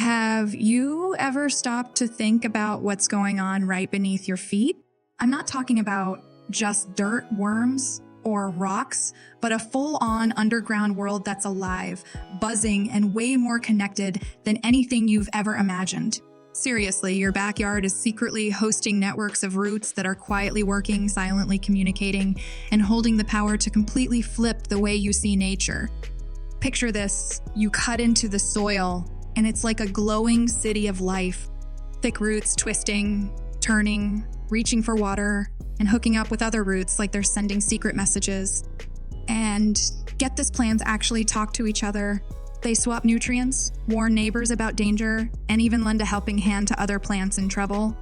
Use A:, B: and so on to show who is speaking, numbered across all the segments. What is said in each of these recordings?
A: Have you ever stopped to think about what's going on right beneath your feet? I'm not talking about just dirt, worms, or rocks, but a full-on underground world that's alive, buzzing, and way more connected than anything you've ever imagined. Seriously, your backyard is secretly hosting networks of roots that are quietly working, silently communicating, and holding the power to completely flip the way you see nature. Picture this: you cut into the soil, and it's like a glowing city of life. Thick roots twisting, turning, reaching for water, and hooking up with other roots like they're sending secret messages. And get this, plants actually talk to each other. They swap nutrients, warn neighbors about danger, and even lend a helping hand to other plants in trouble.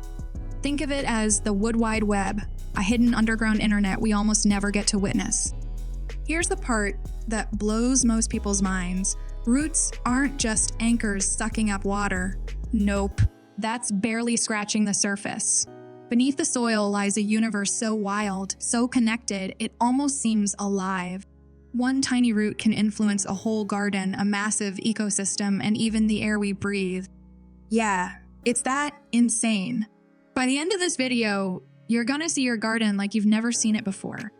A: Think of it as the Wood Wide Web, a hidden underground internet we almost never get to witness. Here's the part that blows most people's minds. Roots aren't just anchors sucking up water. Nope, that's barely scratching the surface. Beneath the soil lies a universe so wild, so connected, it almost seems alive. One tiny root can influence a whole garden, a massive ecosystem, and even the air we breathe. Yeah, it's that insane. By the end of this video, you're gonna see your garden like you've never seen it before.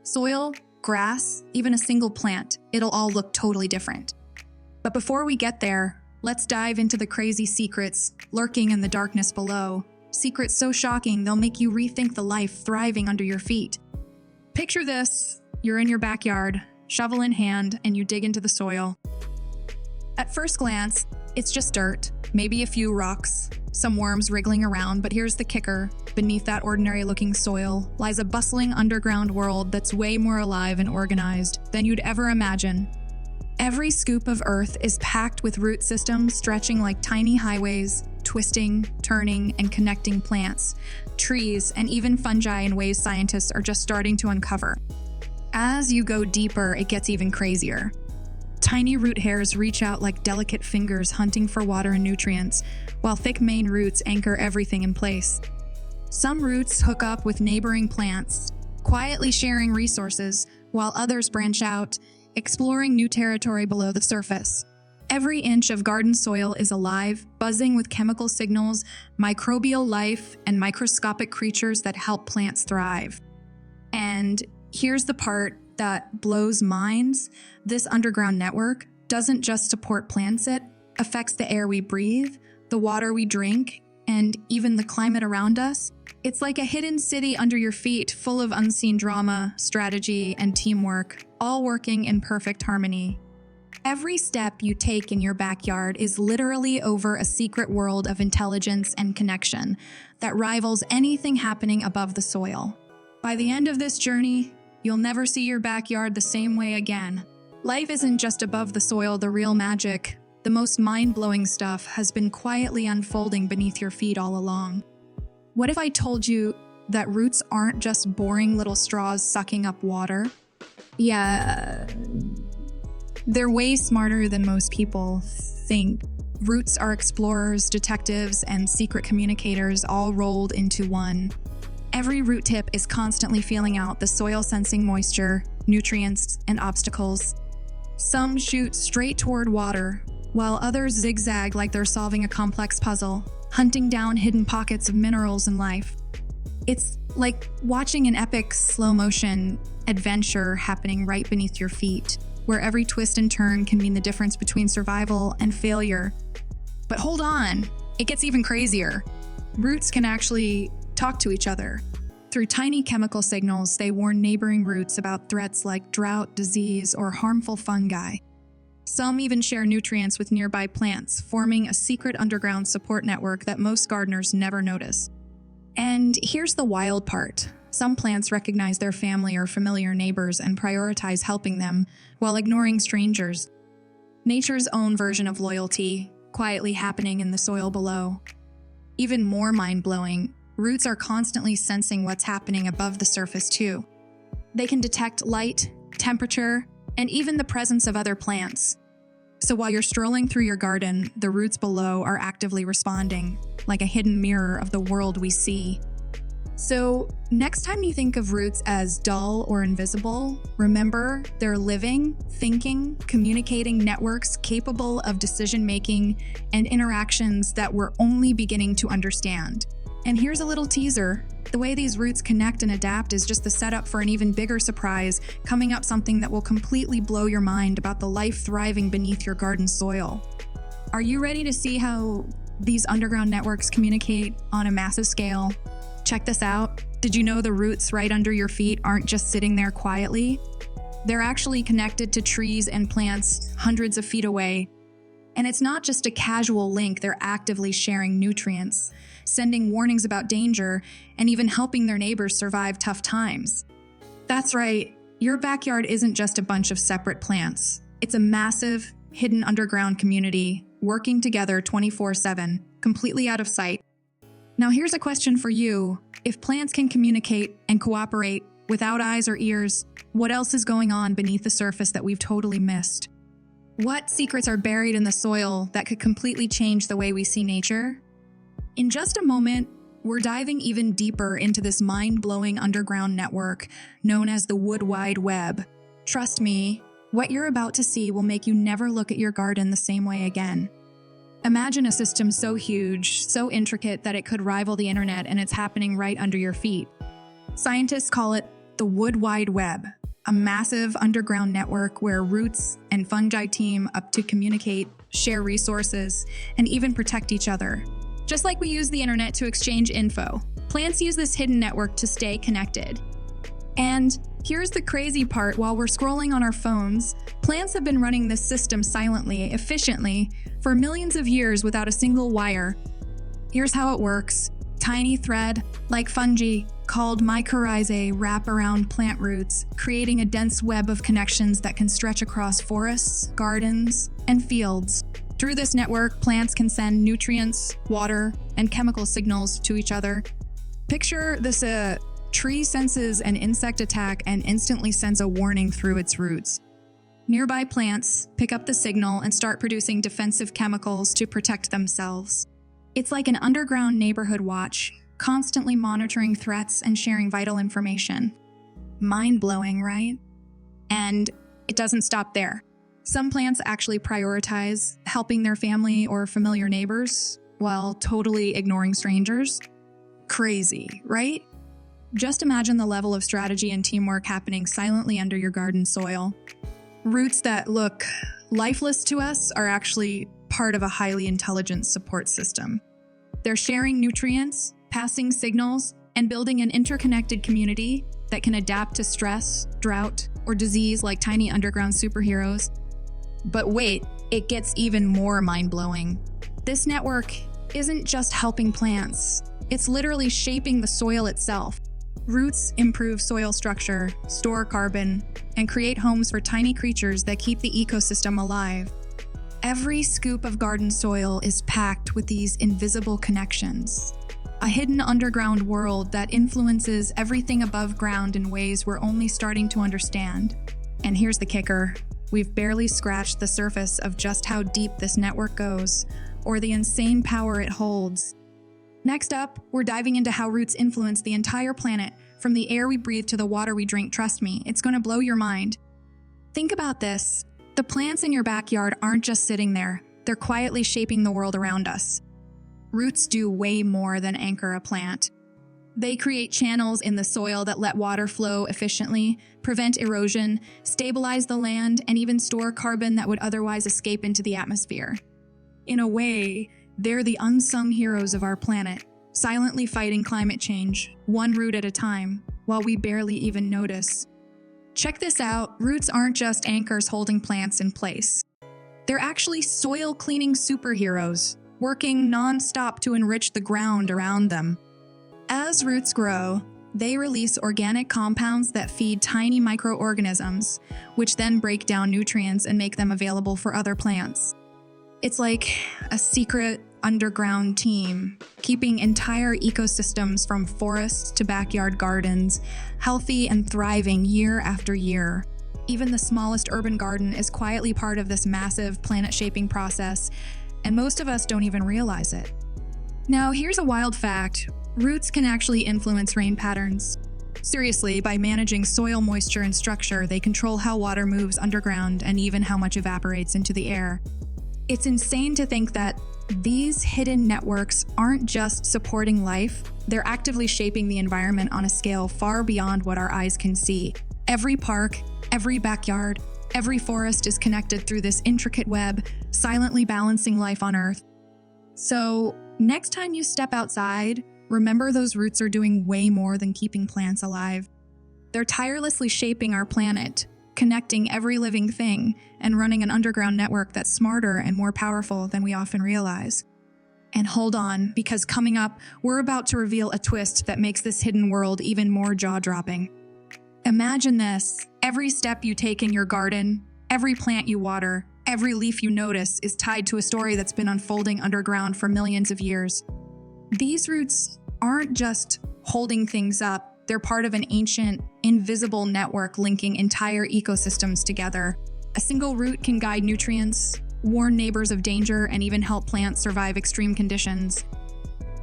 A: Soil, grass, even a single plant, it'll all look totally different. But before we get there, let's dive into the crazy secrets lurking in the darkness below. Secrets so shocking they'll make you rethink the life thriving under your feet. Picture this: you're in your backyard, shovel in hand, and you dig into the soil. At first glance, it's just dirt, maybe a few rocks, some worms wriggling around, but here's the kicker. Beneath that ordinary-looking soil lies a bustling underground world that's way more alive and organized than you'd ever imagine. Every scoop of earth is packed with root systems stretching like tiny highways, twisting, turning, and connecting plants, trees, and even fungi in ways scientists are just starting to uncover. As you go deeper, it gets even crazier. Tiny root hairs reach out like delicate fingers hunting for water and nutrients, while thick main roots anchor everything in place. Some roots hook up with neighboring plants, quietly sharing resources, while others branch out, exploring new territory below the surface. Every inch of garden soil is alive, buzzing with chemical signals, microbial life, and microscopic creatures that help plants thrive. And here's the part that blows minds. This underground network doesn't just support plants, it affects the air we breathe, the water we drink, and even the climate around us. It's like a hidden city under your feet, full of unseen drama, strategy, and teamwork, all working in perfect harmony. Every step you take in your backyard is literally over a secret world of intelligence and connection that rivals anything happening above the soil. By the end of this journey, you'll never see your backyard the same way again. Life isn't just above the soil, the real magic, the most mind-blowing stuff, has been quietly unfolding beneath your feet all along. What if I told you that roots aren't just boring little straws sucking up water? Yeah, they're way smarter than most people think. Roots are explorers, detectives, and secret communicators all rolled into one. Every root tip is constantly feeling out the soil, sensing moisture, nutrients, and obstacles. Some shoot straight toward water, while others zigzag like they're solving a complex puzzle, hunting down hidden pockets of minerals and life. It's like watching an epic slow-motion adventure happening right beneath your feet, where every twist and turn can mean the difference between survival and failure. But hold on, it gets even crazier. Roots can actually talk to each other. Through tiny chemical signals, they warn neighboring roots about threats like drought, disease, or harmful fungi. Some even share nutrients with nearby plants, forming a secret underground support network that most gardeners never notice. And here's the wild part. Some plants recognize their family or familiar neighbors and prioritize helping them, while ignoring strangers. Nature's own version of loyalty, quietly happening in the soil below. Even more mind-blowing, roots are constantly sensing what's happening above the surface too. They can detect light, temperature, and even the presence of other plants. So while you're strolling through your garden, the roots below are actively responding, like a hidden mirror of the world we see. So, next time you think of roots as dull or invisible, remember they're living, thinking, communicating networks capable of decision-making and interactions that we're only beginning to understand. And here's a little teaser. The way these roots connect and adapt is just the setup for an even bigger surprise, coming up something that will completely blow your mind about the life thriving beneath your garden soil. Are you ready to see how these underground networks communicate on a massive scale? Check this out. Did you know the roots right under your feet aren't just sitting there quietly? They're actually connected to trees and plants hundreds of feet away. And it's not just a casual link, they're actively sharing nutrients, sending warnings about danger, and even helping their neighbors survive tough times. That's right, your backyard isn't just a bunch of separate plants. It's a massive, hidden underground community working together 24/7, completely out of sight. Now here's a question for you. If plants can communicate and cooperate without eyes or ears, what else is going on beneath the surface that we've totally missed? What secrets are buried in the soil that could completely change the way we see nature? In just a moment, we're diving even deeper into this mind-blowing underground network known as the Wood Wide Web. Trust me, what you're about to see will make you never look at your garden the same way again. Imagine a system so huge, so intricate that it could rival the internet, and it's happening right under your feet. Scientists call it the Wood Wide Web, a massive underground network where roots and fungi team up to communicate, share resources, and even protect each other. Just like we use the internet to exchange info, plants use this hidden network to stay connected. And here's the crazy part: while we're scrolling on our phones, plants have been running this system silently, efficiently, for millions of years without a single wire. Here's how it works. Tiny thread, like fungi, called mycorrhizae, wrap around plant roots, creating a dense web of connections that can stretch across forests, gardens, and fields. Through this network, plants can send nutrients, water, and chemical signals to each other. Picture this: a tree senses an insect attack and instantly sends a warning through its roots. Nearby plants pick up the signal and start producing defensive chemicals to protect themselves. It's like an underground neighborhood watch, constantly monitoring threats and sharing vital information. Mind-blowing, right? And it doesn't stop there. Some plants actually prioritize helping their family or familiar neighbors while totally ignoring strangers. Crazy, right? Just imagine the level of strategy and teamwork happening silently under your garden soil. Roots that look lifeless to us are actually part of a highly intelligent support system. They're sharing nutrients, passing signals, and building an interconnected community that can adapt to stress, drought, or disease like tiny underground superheroes. But wait, it gets even more mind-blowing. This network isn't just helping plants, it's literally shaping the soil itself. Roots improve soil structure, store carbon, and create homes for tiny creatures that keep the ecosystem alive. Every scoop of garden soil is packed with these invisible connections, a hidden underground world that influences everything above ground in ways we're only starting to understand. And here's the kicker: we've barely scratched the surface of just how deep this network goes, or the insane power it holds. Next up, we're diving into how roots influence the entire planet, from the air we breathe to the water we drink. Trust me, it's going to blow your mind. Think about this. The plants in your backyard aren't just sitting there. They're quietly shaping the world around us. Roots do way more than anchor a plant. They create channels in the soil that let water flow efficiently, prevent erosion, stabilize the land, and even store carbon that would otherwise escape into the atmosphere. In a way, they're the unsung heroes of our planet, silently fighting climate change, one root at a time, while we barely even notice. Check this out: roots aren't just anchors holding plants in place. They're actually soil-cleaning superheroes, working non-stop to enrich the ground around them. As roots grow, they release organic compounds that feed tiny microorganisms, which then break down nutrients and make them available for other plants. It's like a secret underground team, keeping entire ecosystems from forests to backyard gardens healthy and thriving year after year. Even the smallest urban garden is quietly part of this massive planet-shaping process, and most of us don't even realize it. Now, here's a wild fact. Roots can actually influence rain patterns. Seriously, by managing soil moisture and structure, they control how water moves underground and even how much evaporates into the air. It's insane to think that these hidden networks aren't just supporting life, they're actively shaping the environment on a scale far beyond what our eyes can see. Every park, every backyard, every forest is connected through this intricate web, silently balancing life on Earth. So, next time you step outside, remember those roots are doing way more than keeping plants alive. They're tirelessly shaping our planet, connecting every living thing, and running an underground network that's smarter and more powerful than we often realize. And hold on, because coming up, we're about to reveal a twist that makes this hidden world even more jaw-dropping. Imagine this: every step you take in your garden, every plant you water, every leaf you notice is tied to a story that's been unfolding underground for millions of years. These roots aren't just holding things up, they're part of an ancient, invisible network linking entire ecosystems together. A single root can guide nutrients, warn neighbors of danger, and even help plants survive extreme conditions.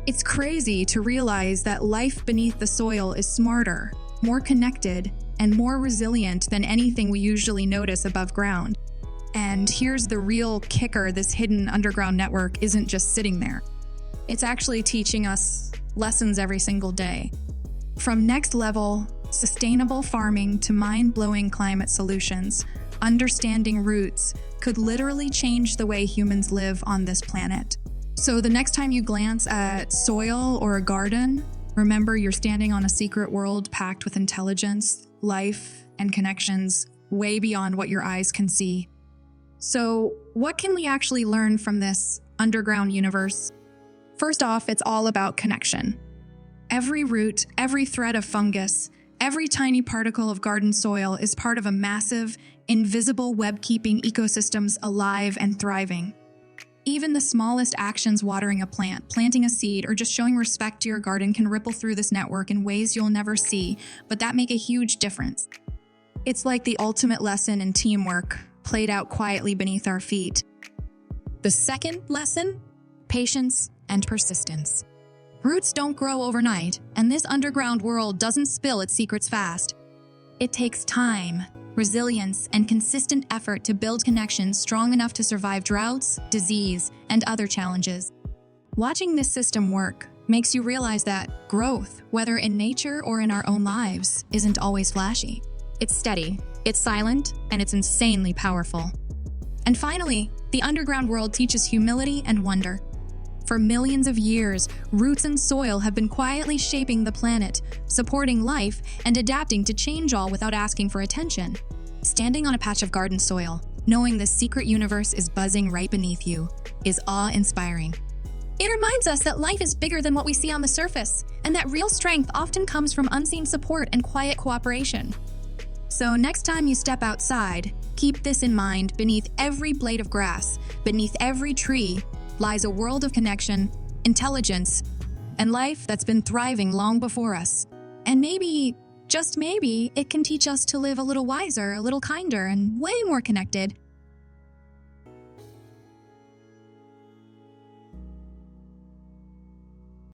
A: It's crazy to realize that life beneath the soil is smarter, more connected, and more resilient than anything we usually notice above ground. And here's the real kicker: this hidden underground network isn't just sitting there. It's actually teaching us lessons every single day. From next-level, sustainable farming to mind-blowing climate solutions, understanding roots could literally change the way humans live on this planet. So the next time you glance at soil or a garden, remember you're standing on a secret world packed with intelligence, life, and connections way beyond what your eyes can see. So, what can we actually learn from this underground universe? First off, it's all about connection. Every root, every thread of fungus, every tiny particle of garden soil is part of a massive, invisible web keeping ecosystems alive and thriving. Even the smallest actions, watering a plant, planting a seed, or just showing respect to your garden, can ripple through this network in ways you'll never see, but that make a huge difference. It's like the ultimate lesson in teamwork, played out quietly beneath our feet. The second lesson: patience and persistence. Roots don't grow overnight, and this underground world doesn't spill its secrets fast. It takes time, resilience, and consistent effort to build connections strong enough to survive droughts, disease, and other challenges. Watching this system work makes you realize that growth, whether in nature or in our own lives, isn't always flashy. It's steady, it's silent, and it's insanely powerful. And finally, the underground world teaches humility and wonder. For millions of years, roots and soil have been quietly shaping the planet, supporting life, and adapting to change, all without asking for attention. Standing on a patch of garden soil, knowing this secret universe is buzzing right beneath you, is awe-inspiring. It reminds us that life is bigger than what we see on the surface, and that real strength often comes from unseen support and quiet cooperation. So next time you step outside, keep this in mind: beneath every blade of grass, beneath every tree, lies a world of connection, intelligence, and life that's been thriving long before us. And maybe, just maybe, it can teach us to live a little wiser, a little kinder, and way more connected